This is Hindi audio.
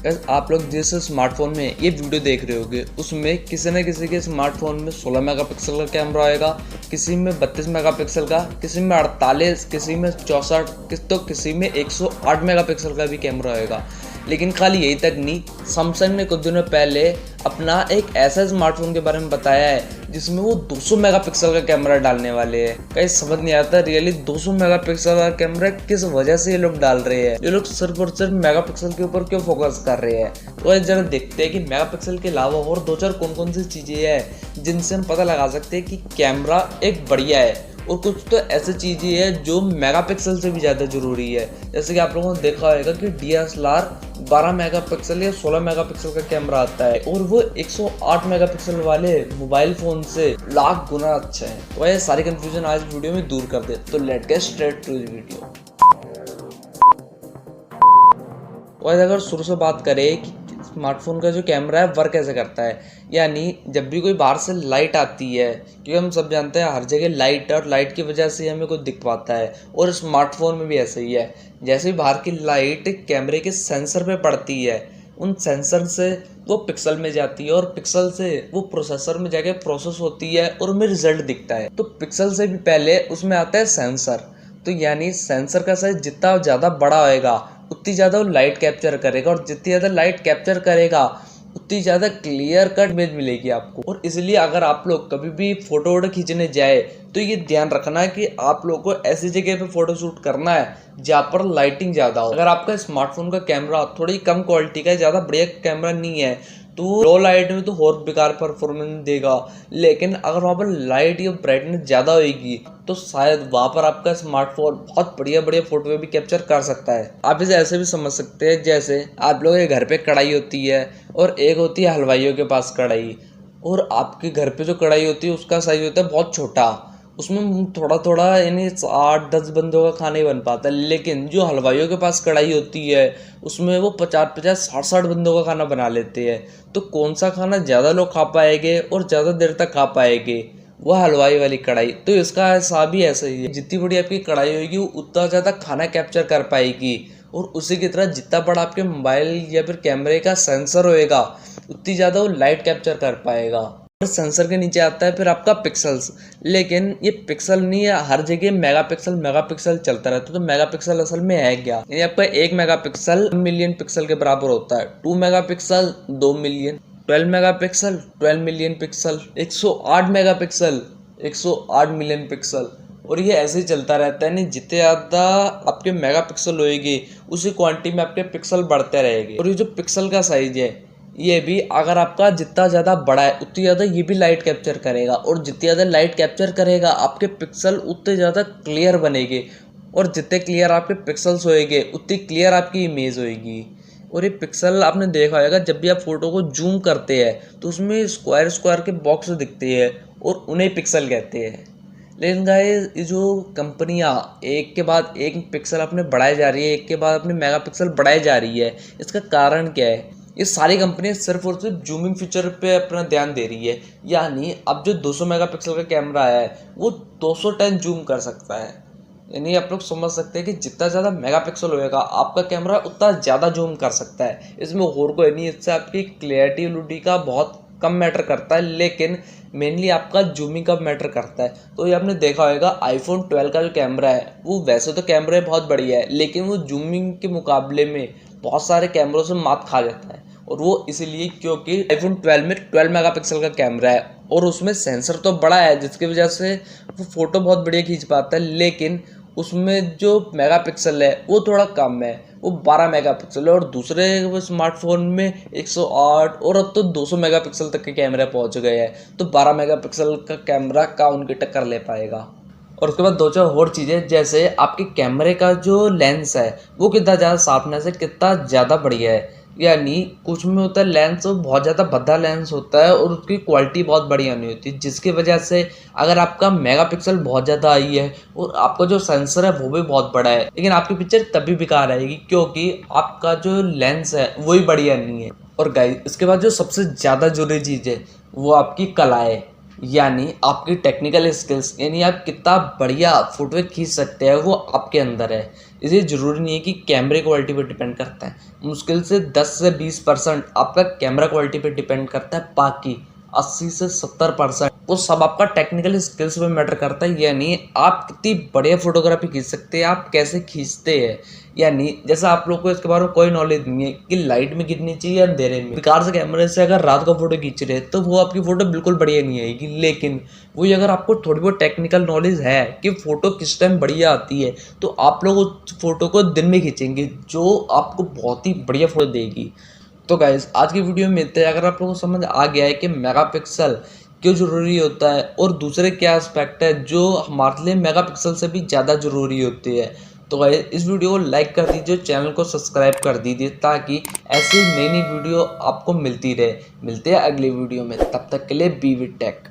गाइस आप लोग जिस स्मार्टफोन में ये वीडियो देख रहे होगे उसमें किसी न किसी के स्मार्टफोन में 16 मेगापिक्सल का कैमरा आएगा, किसी में 32 मेगापिक्सल का, किसी में 48, किसी में 64, तो किसी में 108 मेगापिक्सल का भी कैमरा आएगा। लेकिन खाली यही तक नहीं, सैमसंग ने कुछ दिनों पहले अपना एक ऐसा स्मार्टफोन के बारे में बताया है जिसमें वो 200 मेगापिक्सल का कैमरा डालने वाले हैं। कहीं समझ नहीं आता रियली 200 मेगापिक्सल का कैमरा किस वजह से ये लोग डाल रहे हैं। ये लोग सिर्फ और सिर्फ मेगापिक्सल के ऊपर क्यों फोकस कर रहे हैं। तो जरा देखते हैं कि मेगापिक्सल के अलावा और दो चार कौन कौन सी चीजें हैं जिनसे हम पता लगा सकते हैं कि कैमरा एक बढ़िया है। और कुछ तो ऐसी चीजें हैं जो मेगापिक्सल से भी ज़्यादा ज़रूरी है। जैसे कि आप लोगों ने देखा होगा कि DSLR 12 मेगापिक्सल या 16 मेगापिक्सल का कैमरा आता है और वो 108 मेगापिक्सल वाले मोबाइल फ़ोन से लाख गुना अच्छा है। तो ये सारी कंफ्यूजन आज वीडियो में दूर कर दे। तो let's get straight to the video. और अगर शुरू से बात करें कि स्मार्टफोन का जो कैमरा है वर्क कैसे करता है, यानी जब भी कोई बाहर से लाइट आती है, क्योंकि हम सब जानते हैं हर जगह लाइट है और लाइट की वजह से हमें कुछ दिख पाता है, और स्मार्टफोन में भी ऐसे ही है। जैसे ही बाहर की लाइट कैमरे के सेंसर पे पड़ती है, उन सेंसर से वो पिक्सल में जाती है और पिक्सल से वो प्रोसेसर में जाके प्रोसेस होती है और हमें रिजल्ट दिखता है। तो पिक्सल से भी पहले उसमें आता है सेंसर। तो यानी सेंसर का साइज जितना ज़्यादा बड़ा होएगा उतनी ज़्यादा वो लाइट कैप्चर करेगा, और जितनी ज़्यादा लाइट कैप्चर करेगा उतनी ज़्यादा क्लियर कट इमेज मिलेगी आपको। और इसलिए अगर आप लोग कभी भी फोटो वोटो खींचने जाए तो ये ध्यान रखना है कि आप लोग को ऐसी जगह पे फोटो शूट करना है जहाँ पर लाइटिंग ज़्यादा हो। अगर आपका स्मार्टफोन का कैमरा थोड़ी कम क्वालिटी का है, ज़्यादा बढ़िया कैमरा नहीं है, तो लो लाइट में तो और बेकार परफॉर्मेंस देगा। लेकिन अगर वहाँ पर लाइट या ब्राइटनेस ज़्यादा होगी तो शायद वहाँ पर आपका स्मार्टफोन बहुत बढ़िया बढ़िया फोटो भी कैप्चर कर सकता है। आप इसे ऐसे भी समझ सकते हैं जैसे आप लोगों के घर पे कढ़ाई होती है और एक होती है हलवाइयों के पास कढ़ाई, और आपके घर पे जो कढ़ाई होती है उसका साइज होता है बहुत छोटा, उसमें थोड़ा थोड़ा यानी 8-10 बंदों का खाना ही बन पाता है। लेकिन जो हलवाइयों के पास कढ़ाई होती है उसमें वो 50-50, 60-60 बंदों का खाना बना लेते हैं। तो कौन सा खाना ज़्यादा लोग खा पाएंगे और ज़्यादा देर तक खा पाएंगे, वह हलवाई वाली कढ़ाई। तो इसका हिसाब भी ऐसा ही है, जितनी बड़ी आपकी कढ़ाई होगी वो उतना ज़्यादा खाना कैप्चर कर पाएगी, और उसी की तरह जितना बड़ा आपके मोबाइल या फिर कैमरे का सेंसर होएगा उतनी ज़्यादा वो लाइट कैप्चर कर पाएगा। सेंसर के नीचे आता है फिर आपका पिक्सल्स। लेकिन ये पिक्सल नहीं है, हर जगह मेगापिक्सल मेगापिक्सल चलता रहता है। तो मेगापिक्सल असल में है क्या, यानी आपका 1 मेगापिक्सल मिलियन पिक्सल के बराबर होता है, 2 megapixel 2 million, 12 megapixel 12 million pixel, 108 megapixel 108 million pixel, और ये ऐसे ही चलता रहता है। नहीं, जितने ज़्यादा आपके मेगापिक्सल होएगी उसी क्वांटिटी में आपके पिक्सल बढ़ते रहेंगे। और ये जो पिक्सल का साइज है ये भी अगर आपका जितना ज़्यादा बड़ा है उतनी ज़्यादा ये भी लाइट कैप्चर करेगा, और जितनी ज़्यादा लाइट कैप्चर करेगा आपके पिक्सल उतने ज़्यादा क्लियर बनेंगे, और जितने क्लियर आपके पिक्सल्स होएंगे उतनी क्लियर आपकी इमेज होएगी। और ये पिक्सल आपने देखा होगा जब भी आप फोटो को जूम करते हैं तो उसमें स्क्वायर स्क्वायर के बॉक्स दिखते हैं और उन्हें पिक्सल कहते हैं। लेकिन गाइस ये जो कंपनियां एक के बाद एक पिक्सल अपने बढ़ाई जा रही है, एक के बाद अपने मेगापिक्सल बढ़ाई जा रही है, इसका कारण क्या है। ये सारी कंपनियां सिर्फ और सिर्फ जूमिंग फीचर पे अपना ध्यान दे रही है। यानी अब जो 200 मेगापिक्सल का कैमरा है वो 200 टाइम जूम कर सकता है। यानी आप लोग समझ सकते हैं कि जितना ज़्यादा मेगापिक्सल होएगा आपका कैमरा उतना ज़्यादा जूम कर सकता है। इसमें और कोई नहीं, इससे आपकी क्लैरिटी का बहुत कम मैटर करता है, लेकिन मेनली आपका जूमिंग का मैटर करता है। तो ये आपने देखा होगा iPhone 12 का जो कैमरा है वो वैसे तो कैमरा बहुत बढ़िया है, लेकिन वो जूमिंग के मुकाबले में बहुत सारे कैमरों से मात खा जाता है। और वो इसीलिए क्योंकि iPhone 12 में 12 मेगापिक्सल का कैमरा है और उसमें सेंसर तो बड़ा है जिसकी वजह से वो फ़ोटो बहुत बढ़िया खींच पाता है, लेकिन उसमें जो मेगापिक्सल है वो थोड़ा कम है, वो 12 मेगापिक्सल है। और दूसरे स्मार्टफोन में 108 और अब तो 200 मेगापिक्सल तक के कैमरे पहुंच गए हैं, तो 12 मेगापिक्सल का कैमरा का उनकी टक्कर ले पाएगा। और उसके बाद दो चार और चीज़ें, जैसे आपके कैमरे का जो लेंस है वो कितना ज़्यादा शार्पनेस है, कितना ज़्यादा बढ़िया है। यानी कुछ में होता है लेंस बहुत ज़्यादा भद्दा लेंस होता है और उसकी क्वालिटी बहुत बढ़िया नहीं होती, जिसकी वजह से अगर आपका मेगापिक्सल बहुत ज़्यादा आई है और आपका जो सेंसर है वो भी बहुत बड़ा है, लेकिन आपकी पिक्चर तभी बेकार आएगी क्योंकि आपका जो लेंस है वही बढ़िया नहीं है। और गाइस इसके बाद जो सबसे ज़्यादा जरूरी चीज़ है वो आपकी कला है। यानी आपकी टेक्निकल स्किल्स, यानी आप कितना बढ़िया फोटो खींच सकते हैं वो आपके अंदर है। इसलिए ज़रूरी नहीं है कि कैमरे क्वालिटी पे डिपेंड करता है। मुश्किल से 10 से 20% आपका कैमरा क्वालिटी पे डिपेंड करता है, बाकी 80 से 70% वो सब आपका टेक्निकल स्किल्स पे मैटर करता है। यानी आप कितनी बढ़िया फोटोग्राफी खींच सकते हैं, आप कैसे खींचते हैं। यानी जैसा आप लोग को इसके बारे में कोई नॉलेज नहीं है कि लाइट में कितनी चाहिए या अंधेरे में। बेकार से कैमरे से अगर रात का फोटो खींच रहे हैं तो वो आपकी फोटो बिल्कुल बढ़िया नहीं आएगी। लेकिन वही अगर आपको थोड़ी बहुत टेक्निकल नॉलेज है कि फोटो किस टाइम बढ़िया आती है, तो आप लोग उस फोटो को दिन में खींचेंगे जो आपको बहुत ही बढ़िया फोटो देगी। तो गाइज आज की वीडियो में मिलते हैं। अगर आप लोगों को समझ आ गया है कि मेगापिक्सल क्यों ज़रूरी होता है और दूसरे क्या एस्पेक्ट है जो हमारे लिए मेगापिक्सल से भी ज़्यादा ज़रूरी होती है, तो गाइज इस वीडियो को लाइक कर दीजिए, चैनल को सब्सक्राइब कर दीजिए ताकि ऐसी नई नई वीडियो आपको मिलती रहे। मिलते हैं अगली वीडियो में, तब तक के लिए बी विद टेक।